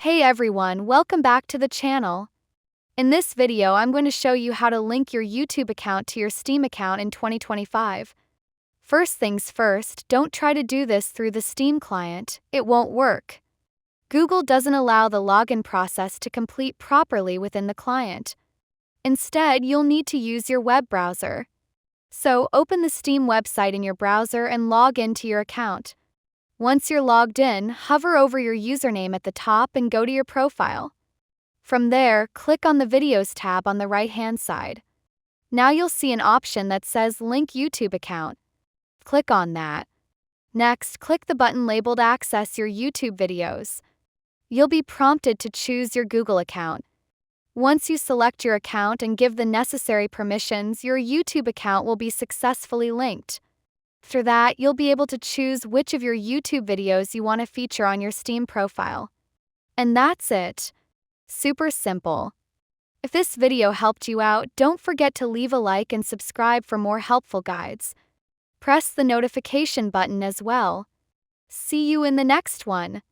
Hey everyone, welcome back to the channel. In this video, I'm going to show you how to link your YouTube account to your Steam account in 2025. First things first, don't try to do this through the Steam client, it won't work. Google doesn't allow the login process to complete properly within the client. Instead, you'll need to use your web browser. So, open the Steam website in your browser and log into your account. Once you're logged in, hover over your username at the top and go to your profile. From there, click on the Videos tab on the right-hand side. Now you'll see an option that says Link YouTube Account. Click on that. Next, click the button labeled Access Your YouTube Videos. You'll be prompted to choose your Google account. Once you select your account and give the necessary permissions, your YouTube account will be successfully linked. After that, you'll be able to choose which of your YouTube videos you want to feature on your Steam profile. And that's it. Super simple. If this video helped you out, don't forget to leave a like and subscribe for more helpful guides. Press the notification button as well. See you in the next one.